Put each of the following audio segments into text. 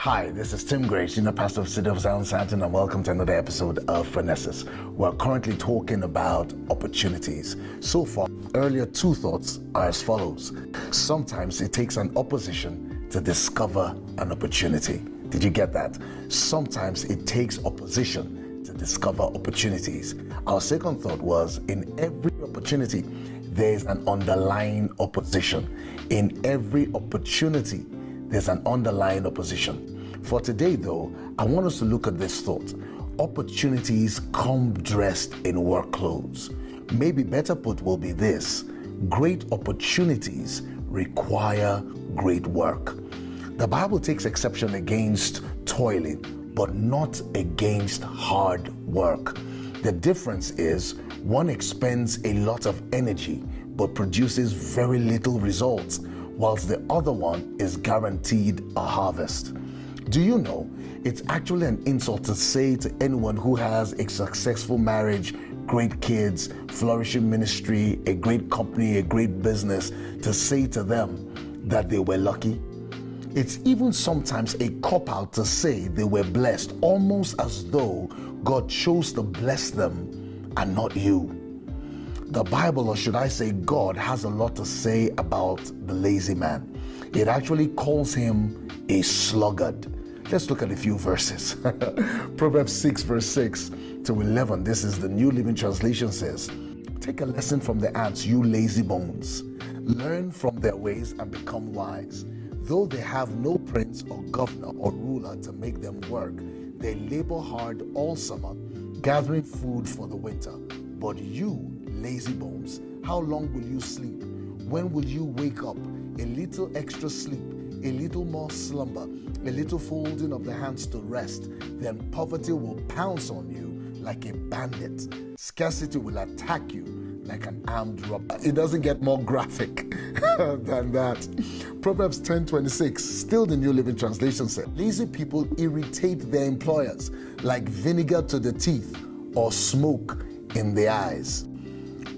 Hi, this is Tim Gray, Senior Pastor of City of Zion Santon, and welcome to another episode of Finesses. We're currently talking about opportunities. So far, earlier two thoughts are as follows. Sometimes it takes an opposition to discover an opportunity. Did you get that? Sometimes it takes opposition to discover opportunities. Our second thought was, in every opportunity, there's an underlying opposition. In every opportunity, there's an underlying opposition. For today, though, I want us to look at this thought. Opportunities come dressed in work clothes. Maybe better put will be this: great opportunities require great work. The Bible takes exception against toiling, but not against hard work. The difference is one expends a lot of energy but produces very little results, whilst the other one is guaranteed a harvest. Do you know, it's actually an insult to say to anyone who has a successful marriage, great kids, flourishing ministry, a great company, a great business, to say to them that they were lucky. It's even sometimes a cop-out to say they were blessed, almost as though God chose to bless them and not you. The Bible, or should I say God, has a lot to say about the lazy man. It actually calls him a sluggard. Let's look at a few verses. Proverbs 6 verse 6 to 11. This is the New Living Translation says, "Take a lesson from the ants, you lazy bones. Learn from their ways and become wise. Though they have no prince or governor or ruler to make them work, they labor hard all summer, gathering food for the winter. But you, lazy bones, how long will you sleep? When will you wake up? A little extra sleep, a little more slumber, a little folding of the hands to rest. Then poverty will pounce on you like a bandit. Scarcity will attack you like an armed robber." It doesn't get more graphic than that. Proverbs 10:26, still the New Living Translation said, "Lazy people irritate their employers like vinegar to the teeth or smoke in the eyes."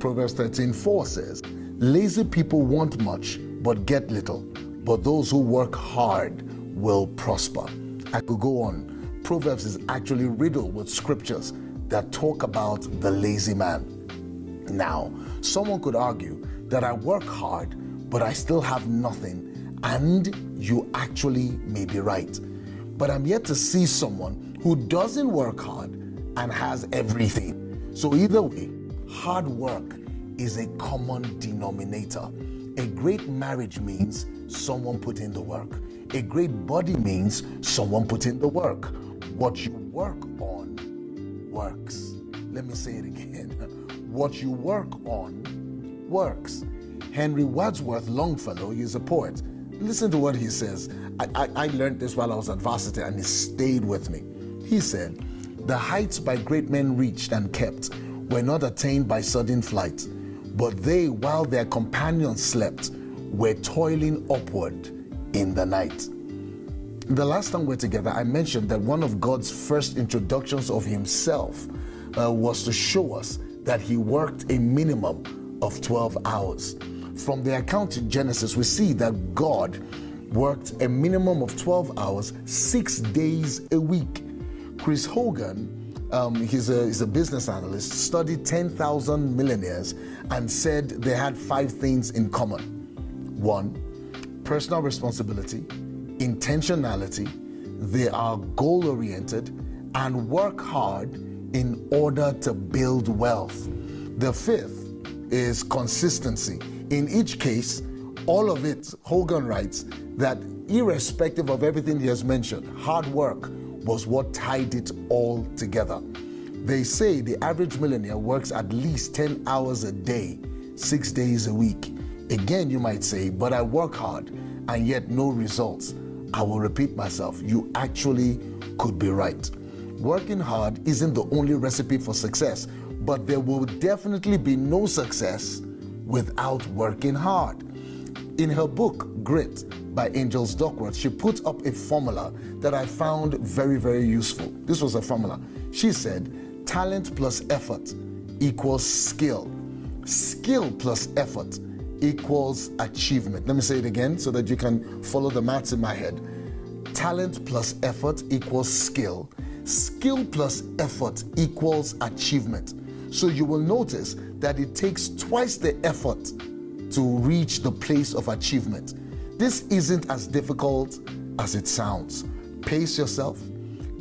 Proverbs 13:4 says, "Lazy people want much but get little, but those who work hard will prosper." I could go on. Proverbs is actually riddled with scriptures that talk about the lazy man. Now, someone could argue that I work hard, but I still have nothing, and you actually may be right. But I'm yet to see someone who doesn't work hard and has everything. So either way, hard work is a common denominator. A great marriage means someone put in the work. A great body means someone put in the work. What you work on works. Let me say it again. What you work on works. Henry Wadsworth Longfellow, he's a poet. Listen to what he says. I learned this while I was at varsity and it stayed with me. He said, "The heights by great men reached and kept were not attained by sudden flight, but they, while their companions slept, were toiling upward in the night." The last time we're together, I mentioned that one of God's first introductions of himself was to show us that he worked a minimum of 12 hours. From the account in Genesis, we see that God worked a minimum of 12 hours, 6 days a week. Chris Hogan, he's a business analyst, studied 10,000 millionaires and said they had 5 things in common. 1, personal responsibility, intentionality, they are goal-oriented, and work hard in order to build wealth. The 5th is consistency. In each case, all of it, Hogan writes, that irrespective of everything he has mentioned, hard work was what tied it all together. They say the average millionaire works at least 10 hours a day, 6 days a week. Again, you might say, but I work hard and yet no results. I will repeat myself, you actually could be right. Working hard isn't the only recipe for success, but there will definitely be no success without working hard. In her book, Grit, by Angels Duckworth, she put up a formula that I found very, very useful. This was a formula. She said, talent plus effort equals skill. Skill plus effort equals achievement. Let me say it again so that you can follow the maths in my head. Talent plus effort equals skill. Skill plus effort equals achievement. So you will notice that it takes twice the effort to reach the place of achievement. This isn't as difficult as it sounds. Pace yourself,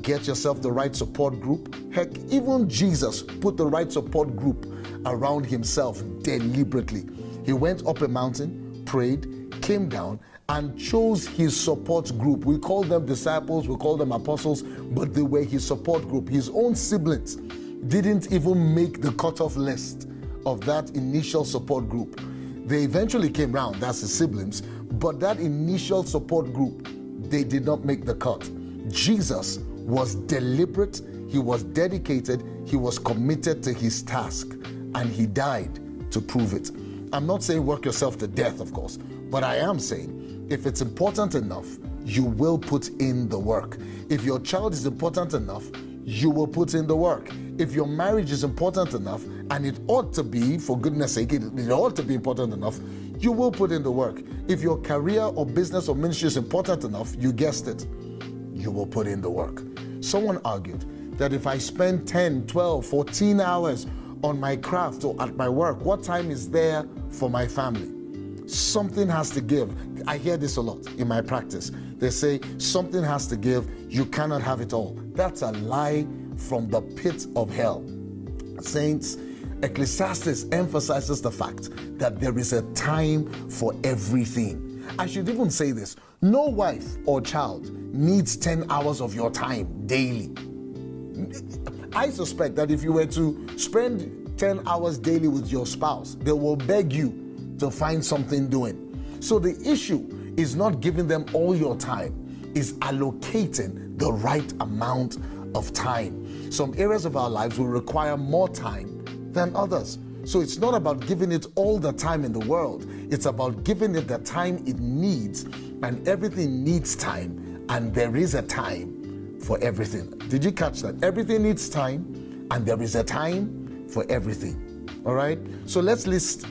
get yourself the right support group. Heck, even Jesus put the right support group around himself deliberately. He went up a mountain, prayed, came down, and chose his support group. We call them disciples, we call them apostles, but they were his support group. His own siblings didn't even make the cutoff list of that initial support group. They eventually came round, that's his siblings, but that initial support group, they did not make the cut. Jesus was deliberate, he was dedicated, he was committed to his task, and he died to prove it. I'm not saying work yourself to death, of course, but I am saying if it's important enough, you will put in the work. If your child is important enough, you will put in the work. If your marriage is important enough, and it ought to be, for goodness sake, it ought to be important enough, you will put in the work. If your career or business or ministry is important enough, you guessed it, you will put in the work. Someone argued that if I spend 10, 12, 14 hours on my craft or at my work, what time is there for my family? Something has to give. I hear this a lot in my practice. They say something has to give. You cannot have it all. That's a lie from the pit of hell. Saints, Ecclesiastes emphasizes the fact that there is a time for everything. I should even say this. No wife or child needs 10 hours of your time daily. I suspect that if you were to spend 10 hours daily with your spouse, they will beg you to find something doing. So the issue is not giving them all your time, is allocating the right amount of time. Some areas of our lives will require more time than others. So it's not about giving it all the time in the world. It's about giving it the time it needs, and everything needs time, and there is a time for everything. Did you catch that? Everything needs time, and there is a time for everything. All right? So let's list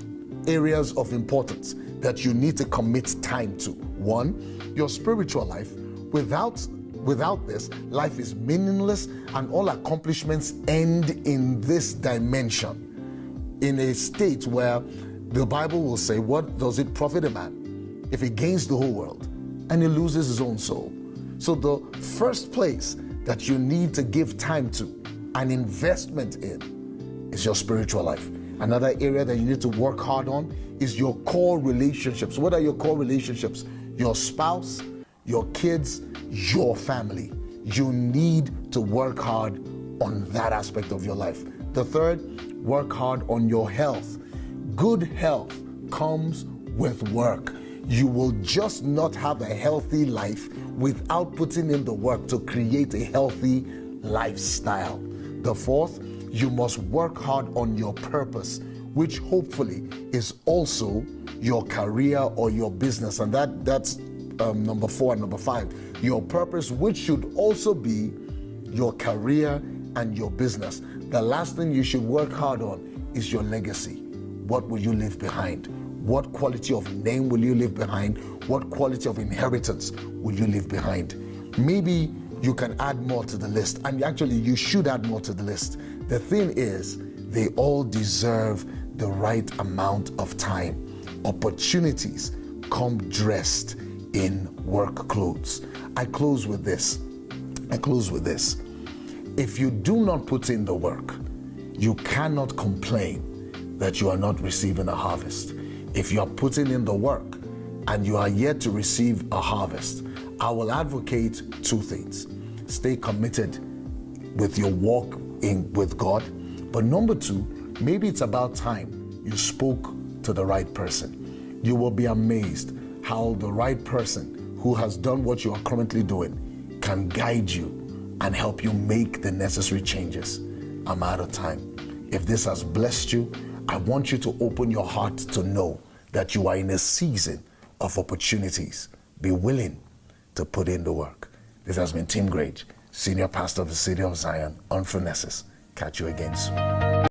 areas of importance that you need to commit time to. 1, your spiritual life. Without this, life is meaningless, and all accomplishments end in this dimension, in a state where the Bible will say, what does it profit a man if he gains the whole world and he loses his own soul? So the first place that you need to give time to, an investment in, is your spiritual life. Another area that you need to work hard on is your core relationships. What are your core relationships? Your spouse, your kids, your family. You need to work hard on that aspect of your life. The third, work hard on your health. Good health comes with work. You will just not have a healthy life without putting in the work to create a healthy lifestyle. The fourth, you must work hard on your purpose, which hopefully is also your career or your business. And that's number 4 and number 5. Your purpose, which should also be your career and your business. The last thing you should work hard on is your legacy. What will you leave behind? What quality of name will you leave behind? What quality of inheritance will you leave behind? Maybe you can add more to the list, and actually you should add more to the list. The thing is, they all deserve the right amount of time. Opportunities come dressed in work clothes. I close with this. If you do not put in the work, you cannot complain that you are not receiving a harvest. If you are putting in the work and you are yet to receive a harvest, I will advocate 2 things. Stay committed with your walk with God. But number 2, maybe it's about time you spoke to the right person. You will be amazed how the right person who has done what you are currently doing can guide you and help you make the necessary changes. I'm out of time. If this has blessed you, I want you to open your heart to know that you are in a season of opportunities. Be willing to put in the work. This has been Tim Grage, Senior Pastor of the City of Zion on Phronesis. Catch you again soon.